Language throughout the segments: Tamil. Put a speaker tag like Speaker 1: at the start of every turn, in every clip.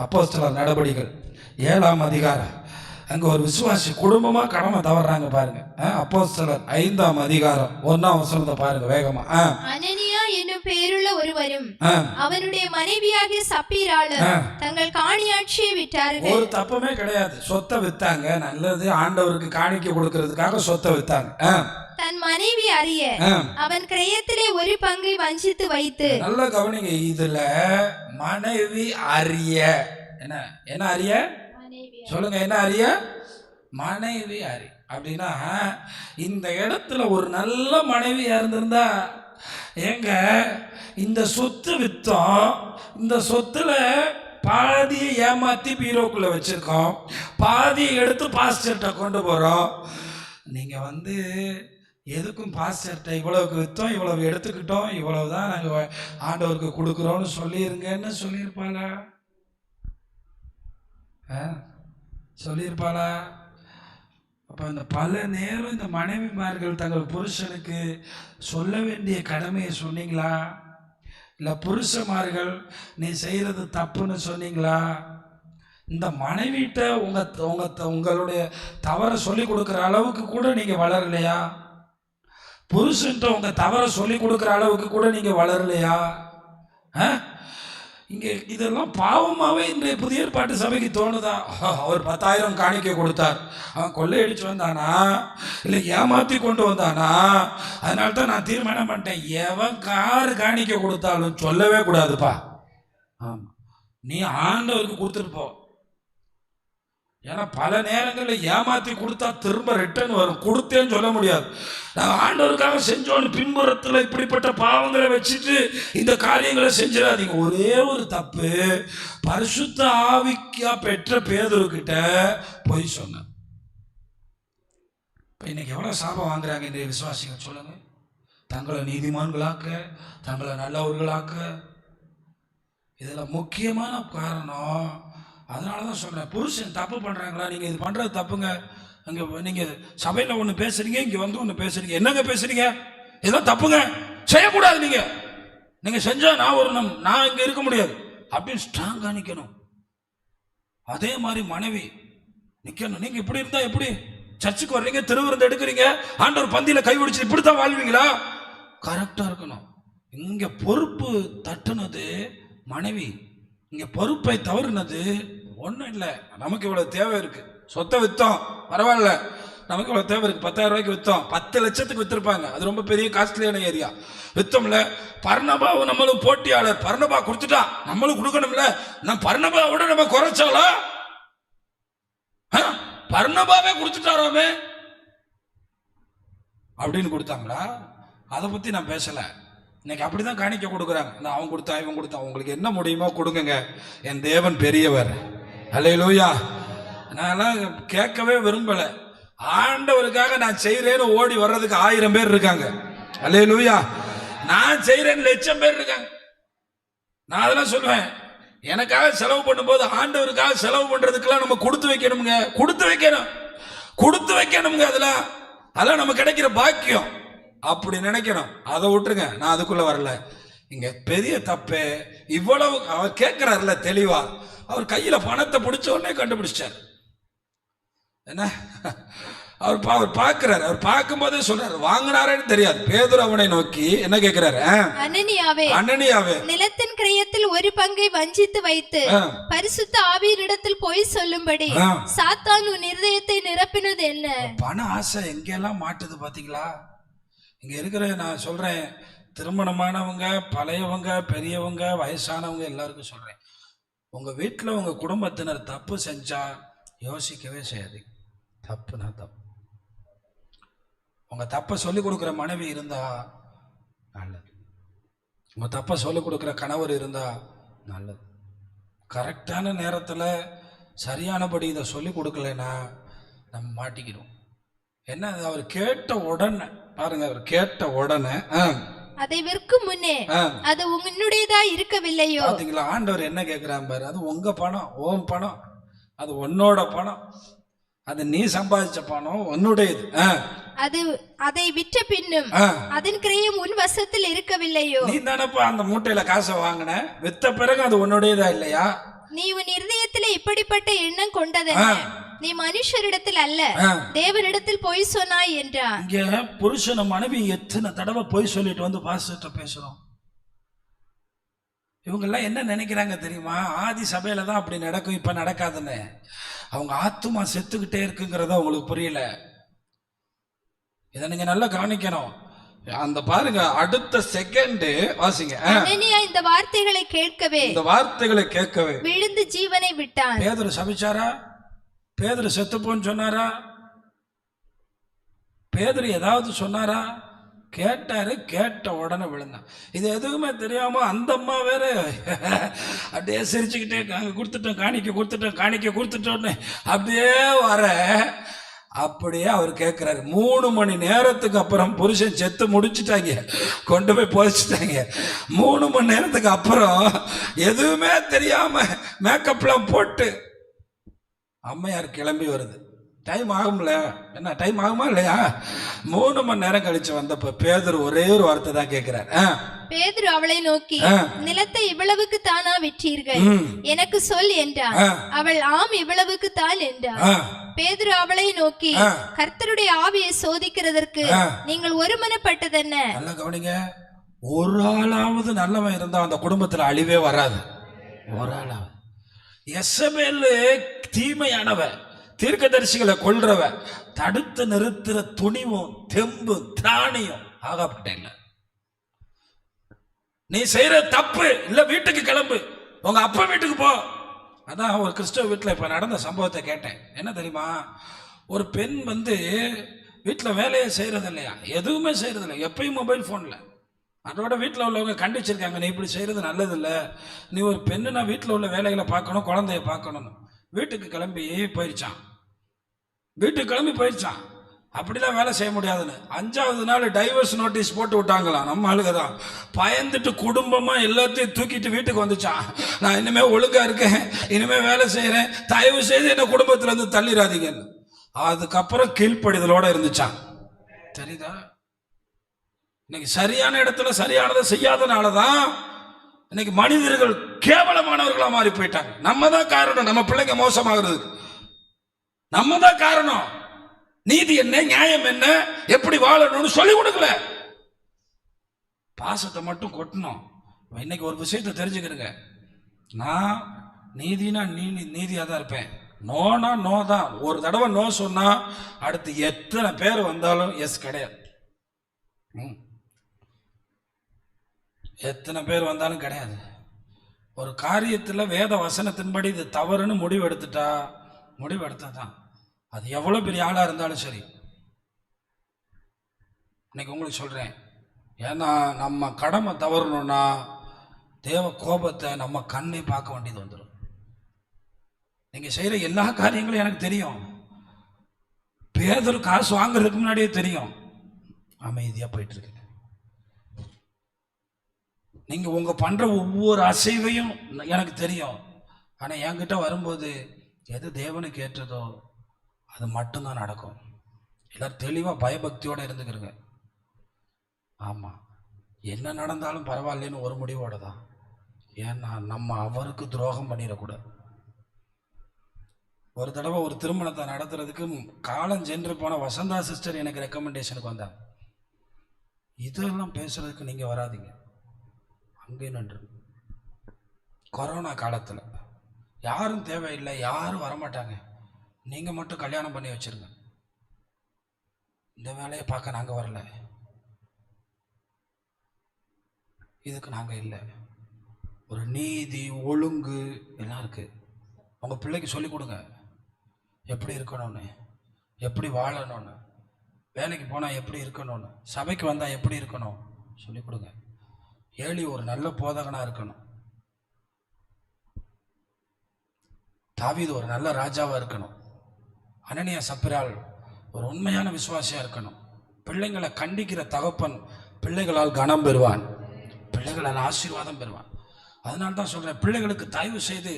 Speaker 1: அப்போஸ்தலர் நடபடிகள் 7ஆம் அதிகாரம். அங்கே ஒரு விசுவாசி குடும்பமாக கடமை தவறாங்க பாருங்க. அப்போஸ்தலர் 5ஆம் அதிகாரம் 1ஆம் வசனத்தை பாருங்க வேகமா.
Speaker 2: அனனியா என்னும் பேருள்ள ஒருவரும் அவனுடைய மனைவியாகிய சப்பீராளும் தங்கள் காணியாட்சியை விட்டார்கள்.
Speaker 1: ஒரு தப்புமே கிடையாது, சொத்தை வித்தாங்க. நல்லது, ஆண்டவருக்கு காணிக்கை கொடுக்கறதுக்காக சொத்தை வித்தாங்க.
Speaker 2: தன் மனைவி அறிய அவன் கிரயத்திலே ஒரு பங்கை வஞ்சித்து வைத்து.
Speaker 1: நல்ல கவனிங்க, இதுல மனைவி அறிய என்ன அறிய சொல்லுங்க, என்ன அறிய? மனைவி அறி. அப்படின்னா இந்த இடத்துல ஒரு நல்ல மனைவியா இருந்திருந்தா, ஏங்க இந்த சொத்து வித்தோம், இந்த சொத்துல பாதியை ஏமாத்தி பீரோக்குள்ள வச்சிருக்கோம், பாதியை எடுத்து பாஸ்டர்கிட்ட கொண்டு போறோம். நீங்க எதுக்கும் பாஸ்டர்கிட்ட இவ்வளவுக்கு வித்தோம், இவ்வளவு எடுத்துக்கிட்டோம், இவ்வளவுதான் நாங்க ஆண்டவருக்கு கொடுக்குறோம்னு சொல்லிருங்கன்னு சொல்லியிருப்பாளா? சொல்லியிருப்பாளா? அப்போ இந்த பல நேரம் இந்த மனைவிமார்கள் தங்கள் புருஷனுக்கு சொல்ல வேண்டிய கடமையை சொன்னீங்களா? இல்லை புருஷமார்கள் நீ செய்கிறது தப்புன்னு சொன்னீங்களா? இந்த மனைவிட்ட உங்களுடைய தவறை சொல்லி கொடுக்குற அளவுக்கு கூட நீங்கள் வளரலையா? புருஷன்ட்ட உங்கள் தவறை சொல்லி கொடுக்குற அளவுக்கு கூட நீங்கள் வளரலையா? இங்கே இதெல்லாம் பாவமாகவே இன்றைய புதிய ஏற்பாட்டு சபைக்கு தோணுதா? அவர் 10,000 காணிக்கை கொடுத்தார், அவன் கொள்ளையடிச்சு வந்தானா இல்லை ஏமாற்றி கொண்டு வந்தானா? அதனால தான் நான் தீர்மானம் பண்ணிட்டேன், எவன் கார் காணிக்கை கொடுத்தாலும் சொல்லவே கூடாதுப்பா. ஆமாம், நீ ஆண்டவருக்கு கொடுத்துட்டு போ. ஏன்னா பல நேரங்களில் ஏமாற்றி கொடுத்தா திரும்ப ரிட்டர்ன் வரும், கொடுத்தேன்னு சொல்ல முடியாது. நான் ஆண்டவருக்காக செஞ்சோன்னு பின்புறத்தில் இப்படிப்பட்ட பாவங்களை வச்சுட்டு இந்த காரியங்களை செஞ்சிடாதீங்க. ஒரே ஒரு தப்பு, பரிசுத்த ஆவிக்கா பெற்ற பேதுருக்கிட்ட போய் சொன்ன. இப்போ இன்னைக்கு எவ்வளோ சாபம் வாங்குறாங்க இந்த விசுவாசிகள் சொல்லுங்க. தங்களை நீதிமான்களாக்க, தங்களை நல்லவர்களாக்க. இதில் முக்கியமான காரணம், அதனால தான் சொல்கிறேன், புருஷன் தப்பு பண்ணுறாங்களா, நீங்கள் இது பண்ணுறது தப்புங்க. அங்கே நீங்கள் சபையில் ஒன்று பேசுகிறீங்க, இங்கே ஒன்று பேசுகிறீங்க, என்னங்க பேசுகிறீங்க? இதெல்லாம் தப்புங்க, செய்யக்கூடாது. நீங்கள் செஞ்சால் நான் இங்கே இருக்க முடியாது அப்படின்னு ஸ்ட்ராங்காக நிற்கணும். அதே மாதிரி மனைவி நிற்கணும். நீங்கள் இப்படி இருந்தால் எப்படி? சர்ச்சுக்கு வர்றீங்க, திருவிருந்து எடுக்கிறீங்க, ஆண்டவர் பந்தியில் கை பிடிச்சி இப்படி தான் வாழ்வீங்களா? கரெக்டாக இருக்கணும். இங்கே பொறுப்பு தட்டுனது மனைவி, இங்கே பொறுப்பை தவறுனது ஒன்றும் இல்லை. நமக்கு இவ்வளோ தேவை இருக்குது, சொத்தை விற்றோம் பரவாயில்ல, நமக்கு இவ்வளோ தேவை இருக்குது, 10,000 ரூபாய்க்கு விற்றோம், 10 லட்சத்துக்கு விற்றுருப்பாங்க, அது ரொம்ப பெரிய காஸ்ட்லியான ஏரியா. விற்றோம்ல, பர்ணபாவும் நம்மளும் போட்டியாளர், பர்ணபா கொடுத்துட்டா நம்மளும் கொடுக்கணும்ல. நம்ம பர்ணபாவோட நம்ம குறைச்சாலா? பர்ணபாவே கொடுத்துட்டாராமே அப்படின்னு கொடுத்தாங்களா? அதை பற்றி நான் பேசலை. இன்னைக்கு அப்படிதான் காணிக்க கொடுக்குறாங்க. அவன் கொடுத்தா இவன் கொடுத்தா, உங்களுக்கு என்ன முடியுமோ கொடுங்க, என் தேவன் பெரியவர். அல்லேலூயா. நான்லாம் கேட்கவே விரும்பலை. ஆண்டவருக்காக நான் செய்கிறேன்னு ஓடி வர்றதுக்கு 1000 பேர் இருக்காங்க. அல்லேலூயா. நான் செய்கிறேன்னு 1,00,000 பேர் இருக்காங்க. நான் அதெல்லாம் சொல்லுவேன், எனக்காக செலவு பண்ணும்போது ஆண்டவருக்காக செலவு பண்ணுறதுக்கெல்லாம் நம்ம கொடுத்து வைக்கணுங்க, கொடுத்து வைக்கணுங்க. அதெல்லாம் நம்ம கிடைக்கிற பாக்கியம். அப்படி நினைக்கணும். அதை விட்டுருங்க, நான் அதுக்குள்ள வரல. இங்க பெரிய தப்பே இவ்வளவு. அவர் கேட்கிறார்ல தெளிவா, அவர் கையில பணத்தை பிடிச்ச உடனே கண்டுபிடிச்சார். என்ன அவர் பார்க்கிறார், அவர் பார்க்கும் போதே சொல்றாரு, வாங்கினாரேன்னு தெரியாது. பேதுரு அவனை நோக்கி என்ன கேட்கிறாரு? அனனியாவே
Speaker 2: நிலத்தின் கிரயத்தில் ஒரு பங்கை வஞ்சித்து வைத்து பரிசுத்த ஆவியினிடத்தில் போய் சொல்லும்படி சாத்தான் உன் இருதயத்தை நிரப்பினது என்ன?
Speaker 1: பண ஆசை எங்கெல்லாம் மாட்டுது பாத்தீங்களா? இங்கே இருக்கிற நான் சொல்கிறேன், திருமணமானவங்க, பழையவங்க, பெரியவங்க, வயசானவங்க எல்லாருக்கும் சொல்கிறேன், உங்கள் வீட்டில் உங்கள் குடும்பத்தினர் தப்பு செஞ்சால் யோசிக்கவே செய்யாதீங்க. தப்புனா தப்பு. உங்கள் தப்பை சொல்லிக் கொடுக்குற மனைவி இருந்தால் நல்லது, உங்கள் தப்பை சொல்லிக் கொடுக்குற கணவர் இருந்தால் நல்லது. கரெக்டான நேரத்தில் சரியானபடி இதை சொல்லிக் கொடுக்கலைன்னா நம்ம மாட்டிக்கிறோம். என்ன, அவர் கேட்ட உடனே பாருங்க, அவர் கேட்ட உடனே
Speaker 2: அதை விற்கும் முன்னே அது உன்னுடையதா இருக்கவில்லையோ?
Speaker 1: பாத்தீங்களா, ஆண்டவர் என்ன கேட்கிறான் பாரு, அது உங்க பணம், ஓம் பணம், அது உன்னோட பணம், அது நீ சம்பாதிச்ச பணம், உன்னுடையது.
Speaker 2: அதை விற்ற பின்னும் அதன் கிரயம் உன் வசத்தில் இருக்கவில்லையோ?
Speaker 1: நீ தானப்பா அந்த மூட்டையில காசை வாங்கின, வித்த பிறகு அது உன்னுடையதா இல்லையா?
Speaker 2: நீ உன் இருதயத்திலே இப்படிப்பட்ட எண்ணம் கொண்டதென்ன? நீ மனுஷரிடத்தில் அல்ல தேவனிடத்தில் பொய் சொன்னாய் என்றான்.
Speaker 1: இங்க புருஷன மனைவி எத்தனை தடவை பொய் சொல்லிட்டு வந்து பாஸ்டர்ட்ட பேசுறோம். இவங்க எல்லாம் என்ன நினைக்கிறாங்க தெரியுமா? ஆதி சபையில தான் அப்படி நடக்கும், இப்ப நடக்காதுன்னு. அவங்க ஆத்துமா செத்துக்கிட்டே இருக்குங்கிறத அவங்களுக்கு புரியல. இதை நீங்க நல்லா கவனிக்கணும். அந்த பாருங்க, அடுத்த செகண்ட் வாசிங்க.
Speaker 2: இந்த வார்த்தைகளை கேட்கவே விழுந்து ஜீவனை விட்டான்.
Speaker 1: பேதுரு சபிச்சாரா? பேதுரு செத்துப்போன்னு சொன்னாரா? பேதுரு ஏதாவது சொன்னாரா? கேட்டாரு, கேட்ட உடனே விழுந்தான். இது எதுவுமே தெரியாம அந்த அம்மா வேற அப்படியே சிரிச்சுக்கிட்டே காணிக்க கொடுத்துட்டோன்னு அப்படியே வர. அப்படியே அவர் கேட்கிறாரு. 3 மணி நேரத்துக்கு அப்புறம் புருஷன் செத்து முடிச்சுட்டாங்க, கொண்டு போய் புதைச்சிட்டாங்க. 3 மணி நேரத்துக்கு அப்புறம் எதுவுமே தெரியாம மேக்கப்லாம் போட்டு அம்மையார் கிளம்பி வருது. டைம் ஆகும்ல, என்ன டைம் ஆகுமா இல்லையா? 3 மணி நேரம் கழிச்சு வந்தப்ப பேதுரு ஒரே ஒரு வார்த்தை தான் கேட்கிறார்.
Speaker 2: பேதுரு அவளை நோக்கி, நிலத்தை இவ்வளவுக்கு தானா விற்றீர்கள்? எனக்கு சொல் என்றான். அவள் ஆம், இவ்வளவுக்கு தான் என்றாள். பேதுரு அவளை நோக்கி, கர்த்தருடைய ஆவியை சோதிக்கிறதற்கு நீங்கள் ஒருமனப்பட்டதென்ன?
Speaker 1: நல்லா கவனிங்க. ஒரு ஆளாவது நல்லவன் இருந்தா அந்த குடும்பத்துல அழிவே வராது. ஒரு ஆளாவது. யெசபேல் தீமையானவ, தீர்க்கதரிசிகளை கொல்றவ, தடுத்து நிறுத்துற துணிவும் தெம்பு திராணியும் ஆகப்பட்டேன். நீ செய்யற தப்பு இல்ல, வீட்டுக்கு கிளம்பு, உங்க அப்பா வீட்டுக்கு போ. அதான் ஒரு கிறிஸ்தவ வீட்டில் இப்ப நடந்த சம்பவத்தை கேட்டேன். என்ன தெரியுமா? ஒரு பெண் வீட்டில் வேலையை செய்யறது இல்லையா, எதுவுமே செய்யறது இல்லை, எப்பயும் மொபைல் போன்ல. அதோட வீட்டில் உள்ளவங்க கண்டிச்சிருக்காங்க, நீ இப்படி செய்யறது நல்லது இல்லை, நீ ஒரு பெண்ணுனா வீட்டில் உள்ள வேலைகளை பார்க்கணும், குழந்தைய பார்க்கணும்னு. வீட்டுக்கு கிளம்பி போயிடுச்சான். அப்படிலாம் வேலை செய்ய முடியாதுன்னு 5வது நாள் டைவர்ஸ் நோட்டீஸ் போட்டு விட்டாங்களாம். நம்ம ஆளுங்க தான் பயந்துட்டு குடும்பமா எல்லாத்தையும் தூக்கிட்டு வீட்டுக்கு வந்துச்சான். நான் இனிமே ஒழுங்கா இருக்கேன், இனிமே வேலை செய்யறேன், தயவு செய்து என்ன குடும்பத்துல இருந்து தள்ளிடாதீங்கன்னு. அதுக்கப்புறம் கீழ்ப்படிதலோட இருந்துச்சான். தெரியுதா? இன்னைக்கு சரியான இடத்துல சரியானதை செய்யாதனாலதான் இன்னைக்கு மனிதர்கள் கேவலமானவர்களா மாறி போயிட்டாங்க. நம்ம தான் காரணம், நம்ம பிள்ளைங்க மோசமாகிறதுக்கு நம்ம தான் காரணம். நீதி என்ன, நியாயம் என்ன, எப்படி வாழணும்னு சொல்லி கொடுக்கல, பாசத்தை மட்டும் கொட்டணும். இன்னைக்கு ஒரு விஷயத்தை தெரிஞ்சுக்கிறங்க, நான் நீதினா நீதியா தான் இருப்பேன், நோனா நோ தான். ஒரு தடவை நோ சொன்னா அடுத்து எத்தனை பேர் வந்தாலும் எஸ் கிடையாது. எத்தனை பேர் வந்தாலும் கிடையாது. ஒரு காரியத்தில் வேத வசனத்தின்படி இது தவறுன்னு முடிவெடுத்தா தான் அது எவ்வளவு பெரிய ஆளா இருந்தாலும் சரி. இன்னைக்கு உங்களுக்கு சொல்றேன், ஏன்னா நம்ம கடமை தவறணும்னா தேவ கோபத்தை நம்ம கண்ணை பார்க்க வேண்டியது வந்துடும். நீங்க செய்யற எல்லா காரியங்களும் எனக்கு தெரியும். பேதுரு காசு வாங்குறதுக்கு முன்னாடியே தெரியும், அமைதியா போயிட்டு இருக்கு. நீங்க உங்க பண்ற ஒவ்வொரு அசைவையும் எனக்கு தெரியும். ஆனா என்கிட்ட வரும்போது எது தேவனுக்கு ஏற்றதோ அது மட்டும்தான் நடக்கும். எல்லாரும் தெளிவா பயபக்தியோட இருந்துக்கிறங்க. ஆமா, என்ன நடந்தாலும் பரவாயில்லன்னு ஒரு முடிவோட தான். ஏன்னா நம்ம அவருக்கு துரோகம் பண்ணிடக்கூடாது. ஒரு தடவை ஒரு திருமணத்தை நடத்துறதுக்கு காலம் சென்று போன வசந்தா சிஸ்டர் எனக்கு ரெக்கமெண்டேஷனுக்கு வந்தாங்க. இதெல்லாம் பேசுறதுக்கு நீங்க வராதிங்க, அங்கே நன்று. கொரோனா காலத்தில் யாரும் தேவையில்லை, யாரும் வரமாட்டாங்க, நீங்க மட்டும் கல்யாணம் பண்ணி வச்சிருங்க, இந்த வேலையை பார்க்க நாங்க வரல, இதுக்கு நாங்க இல்லை. ஒரு நீதி ஒழுங்கு எல்லாம் இருக்கு. உங்க பிள்ளைக்கு சொல்லிக் கொடுங்க எப்படி இருக்கணும்னு, எப்படி வாழணும்னு, வேலைக்கு போனா எப்படி இருக்கணும்னு, சபைக்கு வந்தா எப்படி இருக்கணும் சொல்லிக் கொடுங்க. ஏழி ஒரு நல்ல போதகனா இருக்கணும், தாவீது ஒரு நல்ல ராஜாவா இருக்கணும், அனனியா சப்பிரால் ஒரு உண்மையான விசுவாசியா இருக்கணும். பிள்ளைங்களை கண்டிக்கிற தகப்பன் பிள்ளைகளால் கனம் பெறுவான், பிள்ளைகளால் ஆசீர்வாதம் பெறுவான். அதனால தான் சொல்றேன், பிள்ளைகளுக்கு தயவு செய்து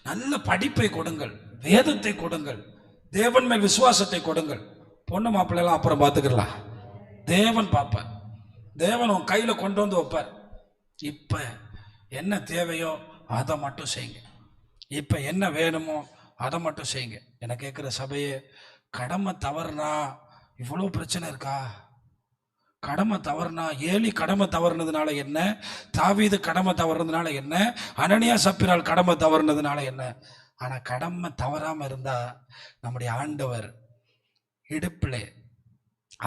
Speaker 1: நல்ல படிப்பை கொடுங்கள், வேதத்தை கொடுங்கள், தேவன் மேல் விசுவாசத்தை கொடுங்கள். பொண்ணு மாப்பிள்ளைலாம் அப்புறம் பார்த்துக்கலாம், தேவன் பார்ப்பார், தேவன் உன் கையில கொண்டு வந்து வைப்பார். இப்ப என்ன தேவையோ அதை மட்டும் செய்யுங்க. இப்போ என்ன வேணுமோ அதை மட்டும் செய்யுங்க. எனக்கு கேட்குற சபையே, கடமை தவறுனா இவ்வளோ பிரச்சனை இருக்கா? கடமை தவறுனா, ஏலி கடமை தவறுனதுனால என்ன, தாவீது கடமை தவறுனதுனால என்ன, அனனியா சப்பிரால் கடமை தவறுனதுனால என்ன? ஆனால் கடமை தவறாமல் இருந்தா நம்முடைய ஆண்டவர் இடுப்பில்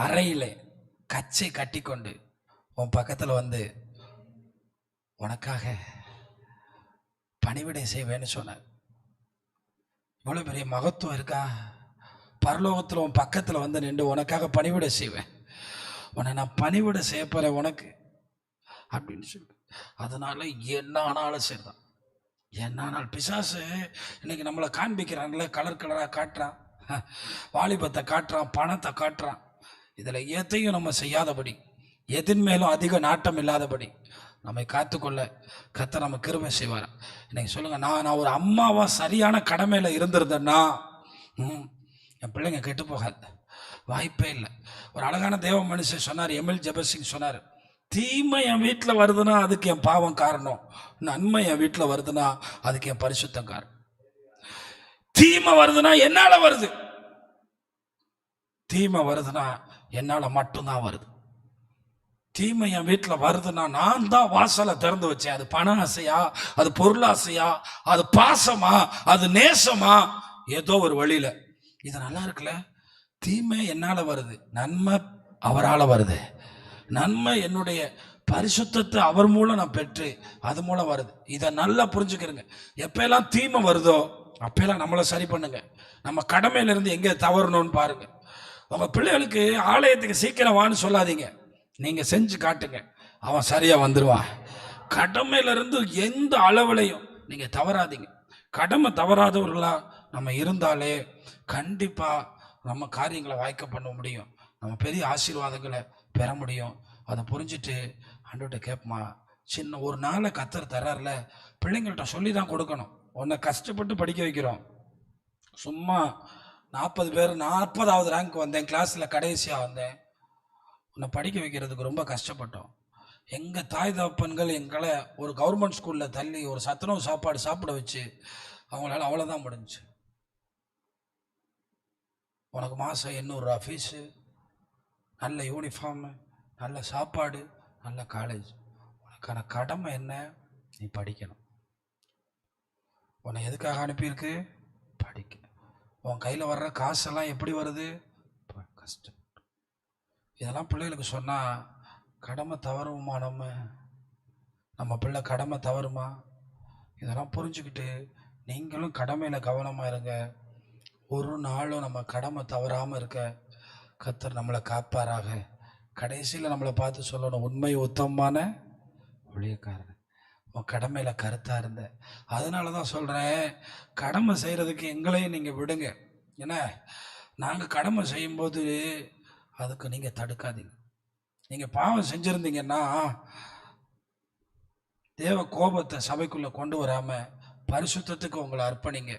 Speaker 1: அறையிலே கச்சை கட்டி கொண்டு உன் பக்கத்தில் வந்து உனக்காக பணிவிடை செய்வேன்னு சொன்னார். இவ்வளோ பெரிய மகத்துவம் இருக்கா? பரலோகத்தில் உன் பக்கத்தில் வந்து நின்று உனக்காக பணிவிடை செய்வேன், உன்னை நான் பணிவிடை செய்ய போகிறேன் உனக்கு அப்படின்னு சொல்லி. அதனால என்ன ஆனாலும் சரிதான். என்ன ஆனாலும் பிசாசு இன்னைக்கு நம்மளை காண்பிக்கிறாங்களே, கலர் கலராக காட்டுறான், வாலிபத்தை காட்டுறான், பணத்தை காட்டுறான். இதில் எதையும் நம்ம செய்யாதபடி, எதின் மேலும் அதிக நாட்டம் இல்லாதபடி நம்மை காத்துக்கொள்ள கர்த்தர் நம்ம கிருபை செய்வார். இன்னைக்கு சொல்லுங்க, நான் ஒரு அம்மாவா சரியான கடமையில் இருந்திருந்தேன்னா என் பிள்ளைங்க கெட்டு போகாது, வாய்ப்பே இல்லை. ஒரு அழகான தேவ மனுஷன் சொன்னார், எம்எல் ஜெபசிங் சொன்னார், தீமை என் வீட்டில் வருதுன்னா அதுக்கு என் பாவம் காரணம், நன்மை என் வீட்டில் வருதுன்னா அதுக்கு என் பரிசுத்தம் காரணம். தீமை வருதுன்னா என்னால வருது, தீமை வருதுன்னா என்னால மட்டும்தான் வருது. தீமை என் வீட்டில் வருதுன்னா நான் தான் வாசலை திறந்து வச்சேன். அது பண ஆசையா, அது பொருளாசையா, அது பாசமா, அது நேசமா, ஏதோ ஒரு வழியில. இது நல்லா இருக்குல்ல, தீமை என்னால வருது, நன்மை அவரால் வருது. நன்மை என்னுடைய பரிசுத்தத்தை அவர் மூலம் நான் பெற்று அது மூலம் வருது. இதை நல்லா புரிஞ்சுக்கிறேங்க. எப்பெல்லாம் தீமை வருதோ அப்பெல்லாம் நம்மளை சரி பண்ணுங்க. நம்ம கடமையில இருந்து எங்கே தவறணும்னு பாருங்க. உங்க பிள்ளைகளுக்கு ஆலயத்துக்கு சீக்கிரம் வான்னு சொல்லாதீங்க, நீங்க செஞ்சு காட்டுங்க, அவன் சரியா வந்துடுவான். கடமையில இருந்து எந்த அளவுலையும் நீங்க தவறாதீங்க. கடமை தவறாதவர்களா நம்ம இருந்தாலே கண்டிப்பா நம்ம காரியங்களை வாய்க்க பண்ண முடியும், நம்ம பெரிய ஆசீர்வாதங்களை பெற முடியும். அதை புரிஞ்சுட்டு ஆண்டவர்கிட்ட கேட்போமா, சின்ன ஒரு நாளை கத்தர் தர்றாருல, பிள்ளைங்கள்ட்ட சொல்லி தான் கொடுக்கணும். உன்னை கஷ்டப்பட்டு படிக்க வைக்கிறோம், சும்மா 40 பேர் 40வது ரேங்க் வந்தேன், கிளாஸில் கடைசியாக வந்தேன், உன்னை படிக்க வைக்கிறதுக்கு ரொம்ப கஷ்டப்பட்டோம். எங்கள் தாய் தகப்பன்கள் எங்களை ஒரு கவர்மெண்ட் ஸ்கூலில் தள்ளி ஒரு சத்துணவு சாப்பாடு சாப்பிட வச்சு அவங்களால அவ்வளோதான் முடிஞ்சு. உனக்கு மாதம் 800 ரூபா ஃபீஸு, நல்ல யூனிஃபார்மு, நல்ல சாப்பாடு, நல்ல காலேஜ். உனக்கான கடமை என்ன? நீ படிக்கணும். உன்னை எதுக்காக அனுப்பியிருக்கு? படிக்க. உன் கையில் வர்ற காசெல்லாம் எப்படி வருது? கஷ்டம். இதெல்லாம் பிள்ளைகளுக்கு சொன்னால் கடமை தவறுமா? நம்ம பிள்ளை கடமை தவறுமா? இதெல்லாம் புரிஞ்சுக்கிட்டு நீங்களும் கடமையில் கவனமாக இருங்க. ஒரு நாளும் நம்ம கடமை தவறாமல் இருக்க கர்த்தர் நம்மளை காப்பாராக. கடைசியில் நம்மளை பார்த்து சொல்லணும், உண்மை உத்தமமான ஊழியக்காரன், உன் கடமையில் கருத்தாக இருந்த. அதனால தான் சொல்கிறேன், கடமை செய்கிறதுக்கு எங்களையும் நீங்கள் விடுங்க. ஏன்னா நாங்கள் கடமை செய்யும்போது அதுக்கு நீங்கள் தடுக்காதீங்க. நீங்கள் பாவம் செஞ்சுருந்தீங்கன்னா தேவ கோபத்தை சபைக்குள்ளே கொண்டு வராமல் பரிசுத்தத்துக்கு உங்களை அர்ப்பணிங்க.